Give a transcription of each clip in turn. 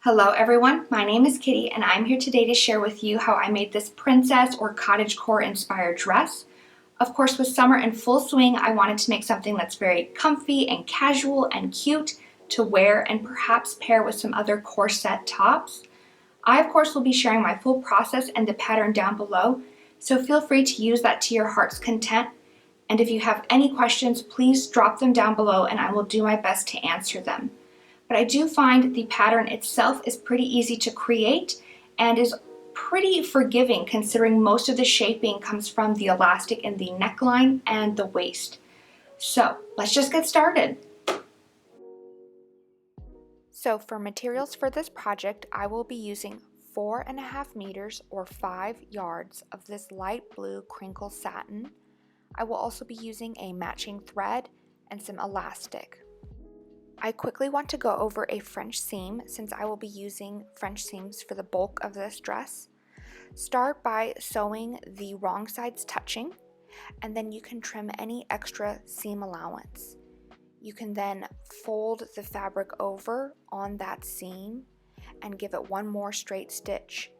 Hello everyone, my name is Kitty and I'm here today to share with you how I made this princess or cottagecore inspired dress. Of course, with summer in full swing, I wanted to make something that's very comfy and casual and cute to wear and perhaps pair with some other corset tops. I of course will be sharing my full process and the pattern down below, so feel free to use that to your heart's content. And if you have any questions, please drop them down below and I will do my best to answer them. But I do find the pattern itself is pretty easy to create and is pretty forgiving considering most of the shaping comes from the elastic in the neckline and the waist. So let's just get started. So for materials for this project, I will be using 4.5 meters or 5 yards of this light blue crinkle satin. I will also be using a matching thread and some elastic. I quickly want to go over a French seam since I will be using French seams for the bulk of this dress. Start by sewing the wrong sides touching, and then you can trim any extra seam allowance. You can then fold the fabric over on that seam and give it one more straight stitch.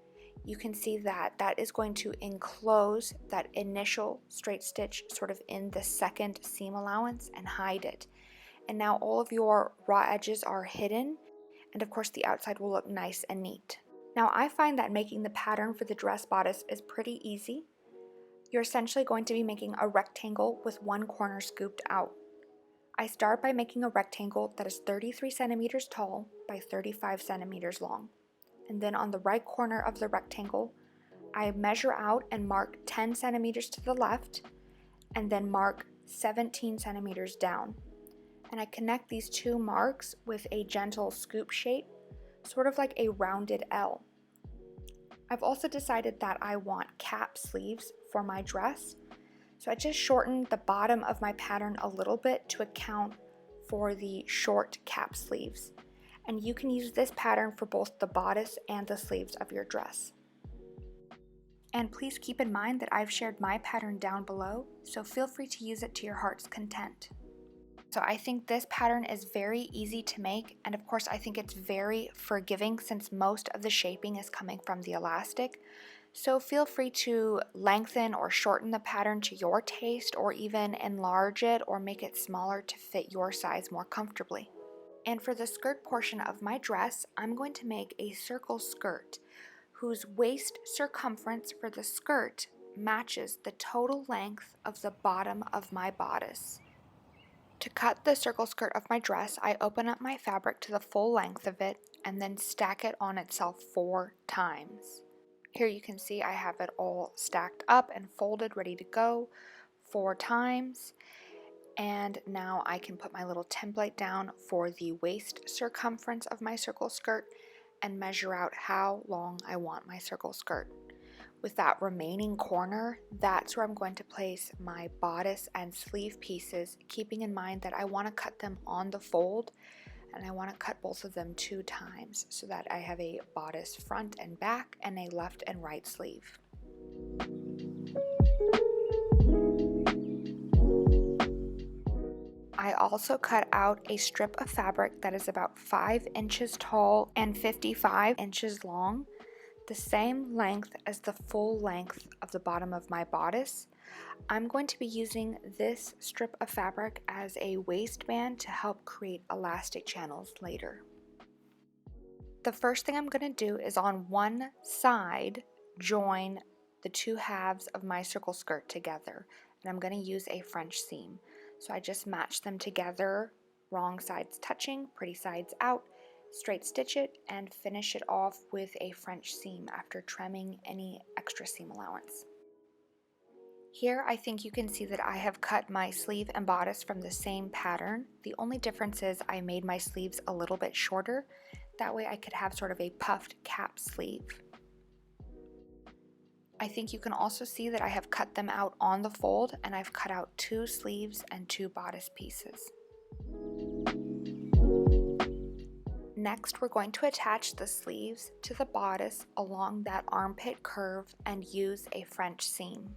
You can see that that is going to enclose that initial straight stitch sort of in the second seam allowance and hide it. And now all of your raw edges are hidden, and of course the outside will look nice and neat. Now I find that making the pattern for the dress bodice is pretty easy. You're essentially going to be making a rectangle with one corner scooped out. I start by making a rectangle that is 33 centimeters tall by 35 centimeters long. And then on the right corner of the rectangle, I measure out and mark 10 centimeters to the left, and then mark 17 centimeters down. And I connect these two marks with a gentle scoop shape, sort of like a rounded L. I've also decided that I want cap sleeves for my dress, so I just shortened the bottom of my pattern a little bit to account for the short cap sleeves. And you can use this pattern for both the bodice and the sleeves of your dress. And please keep in mind that I've shared my pattern down below, so feel free to use it to your heart's content. So I think this pattern is very easy to make, and of course I think it's very forgiving since most of the shaping is coming from the elastic. So feel free to lengthen or shorten the pattern to your taste, or even enlarge it or make it smaller to fit your size more comfortably. And for the skirt portion of my dress, I'm going to make a circle skirt whose waist circumference for the skirt matches the total length of the bottom of my bodice. To cut the circle skirt of my dress, I open up my fabric to the full length of it and then stack it on itself 4 times. Here you can see I have it all stacked up and folded, ready to go 4 times. And now I can put my little template down for the waist circumference of my circle skirt and measure out how long I want my circle skirt. With that remaining corner, that's where I'm going to place my bodice and sleeve pieces, keeping in mind that I want to cut them on the fold, and I want to cut both of them 2 times so that I have a bodice front and back and a left and right sleeve. I also cut out a strip of fabric that is about 5 inches tall and 55 inches long, the same length as the full length of the bottom of my bodice. I'm going to be using this strip of fabric as a waistband to help create elastic channels later. The first thing I'm going to do is on one side join the 2 halves of my circle skirt together, and I'm going to use a French seam. So I just match them together, wrong sides touching, pretty sides out, straight stitch it, and finish it off with a French seam after trimming any extra seam allowance. Here I think you can see that I have cut my sleeve and bodice from the same pattern. The only difference is I made my sleeves a little bit shorter. That way I could have sort of a puffed cap sleeve. I think you can also see that I have cut them out on the fold, and I've cut out 2 sleeves and 2 bodice pieces. Next, we're going to attach the sleeves to the bodice along that armpit curve and use a French seam.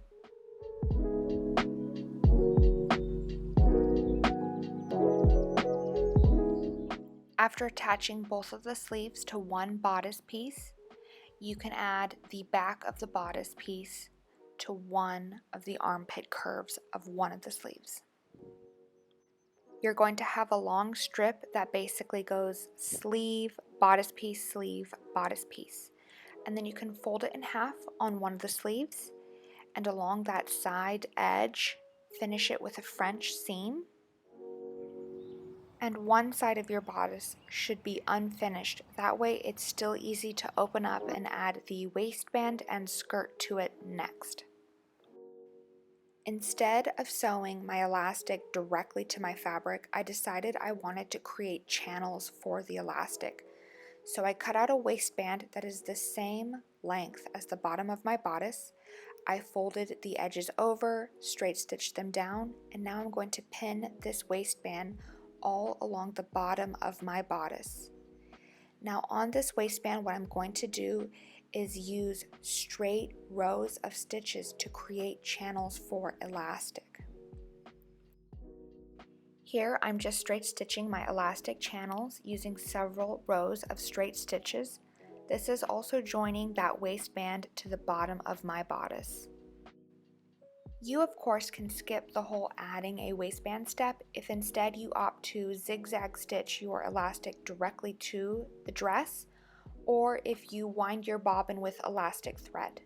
After attaching both of the sleeves to one bodice piece, you can add the back of the bodice piece to one of the armpit curves of one of the sleeves. You're going to have a long strip that basically goes sleeve, bodice piece, sleeve, bodice piece. And then you can fold it in half on one of the sleeves, and along that side edge, finish it with a French seam. And one side of your bodice should be unfinished. That way it's still easy to open up and add the waistband and skirt to it next. Instead of sewing my elastic directly to my fabric, I decided I wanted to create channels for the elastic. So I cut out a waistband that is the same length as the bottom of my bodice. I folded the edges over, straight stitched them down, and now I'm going to pin this waistband all along the bottom of my bodice. Now on this waistband, what I'm going to do is use straight rows of stitches to create channels for elastic. Here I'm just straight stitching my elastic channels using several rows of straight stitches. This is also joining that waistband to the bottom of my bodice. You of course can skip the whole adding a waistband step if instead you opt to zigzag stitch your elastic directly to the dress, or if you wind your bobbin with elastic thread.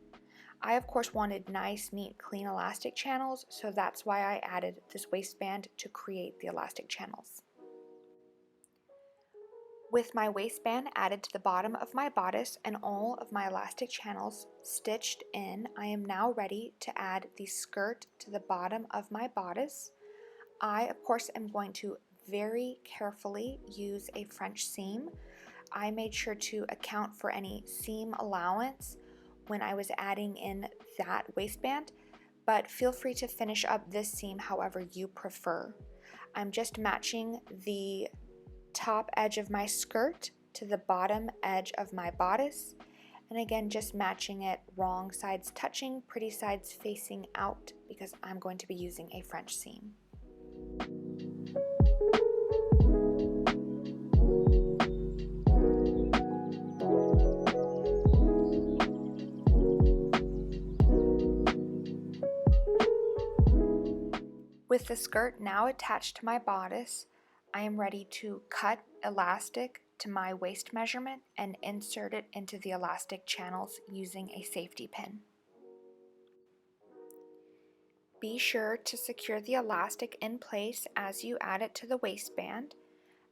I of course wanted nice, neat, clean elastic channels, so that's why I added this waistband to create the elastic channels. With my waistband added to the bottom of my bodice and all of my elastic channels stitched in, I am now ready to add the skirt to the bottom of my bodice. I, of course, am going to very carefully use a French seam. I made sure to account for any seam allowance when I was adding in that waistband, but feel free to finish up this seam however you prefer. I'm just matching the top edge of my skirt to the bottom edge of my bodice, and again just matching it, wrong sides touching, pretty sides facing out, because I'm going to be using a French seam. With the skirt now attached to my bodice, I am ready to cut elastic to my waist measurement and insert it into the elastic channels using a safety pin. Be sure to secure the elastic in place as you add it to the waistband,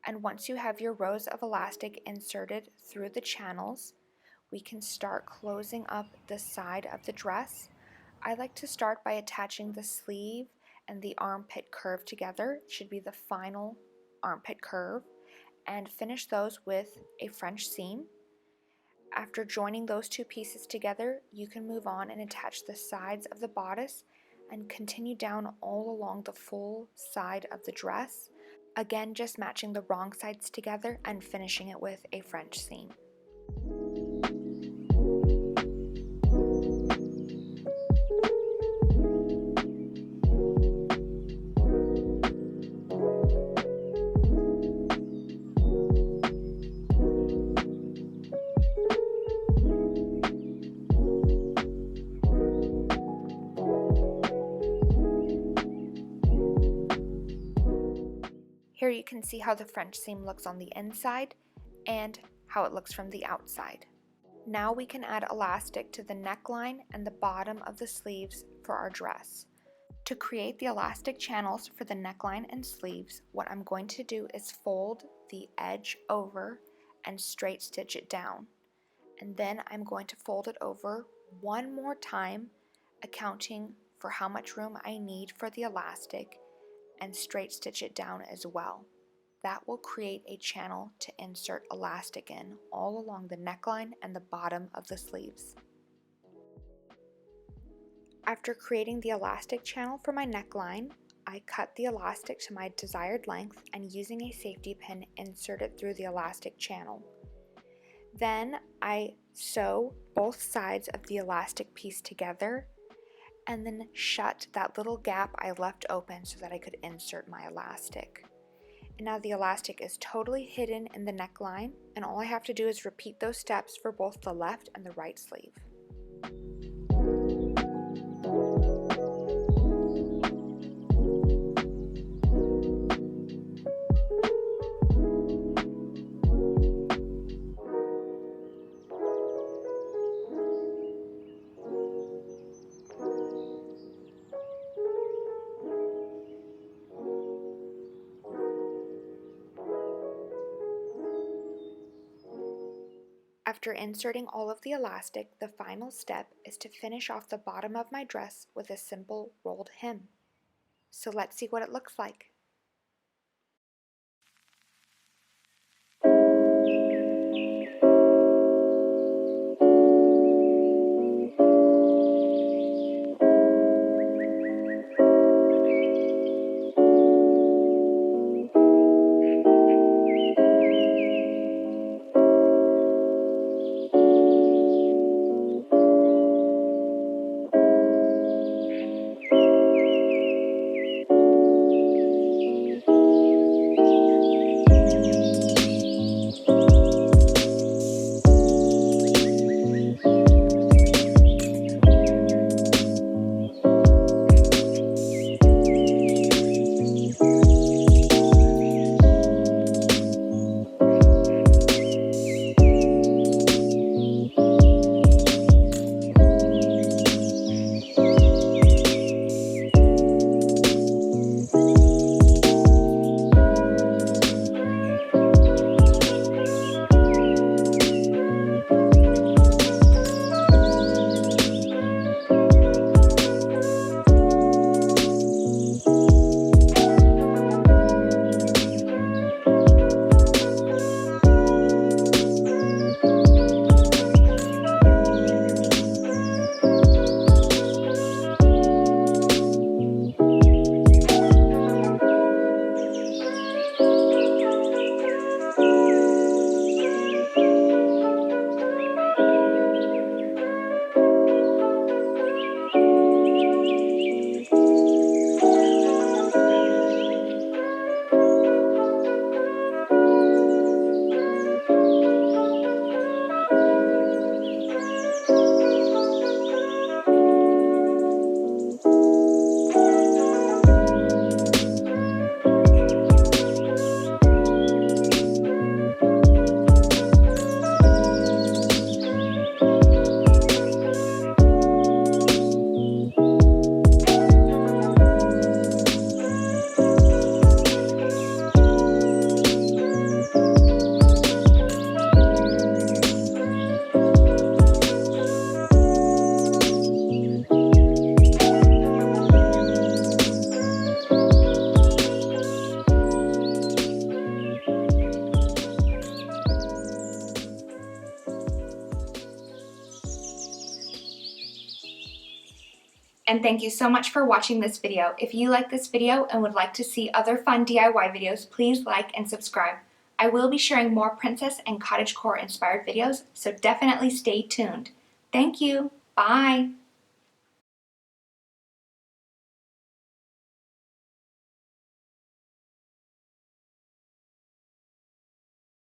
and once you have your rows of elastic inserted through the channels, we can start closing up the side of the dress. I like to start by attaching the sleeve and the armpit curve together. It should be the final armpit curve, and finish those with a French seam. After joining those two pieces together, you can move on and attach the sides of the bodice and continue down all along the full side of the dress. Again, just matching the wrong sides together and finishing it with a French seam. Here you can see how the French seam looks on the inside and how it looks from the outside. Now we can add elastic to the neckline and the bottom of the sleeves for our dress. To create the elastic channels for the neckline and sleeves, what I'm going to do is fold the edge over and straight stitch it down. And then I'm going to fold it over one more time, accounting for how much room I need for the elastic, and straight stitch it down as well. That will create a channel to insert elastic in all along the neckline and the bottom of the sleeves. After creating the elastic channel for my neckline, I cut the elastic to my desired length and using a safety pin insert it through the elastic channel. Then I sew both sides of the elastic piece together and then shut that little gap I left open so that I could insert my elastic. And now the elastic is totally hidden in the neckline, and all I have to do is repeat those steps for both the left and the right sleeve. After inserting all of the elastic, the final step is to finish off the bottom of my dress with a simple rolled hem. So let's see what it looks like. And thank you so much for watching this video. If you like this video and would like to see other fun DIY videos, please like and subscribe. I will be sharing more Princess and CottageCore inspired videos, so definitely stay tuned. Thank you. Bye.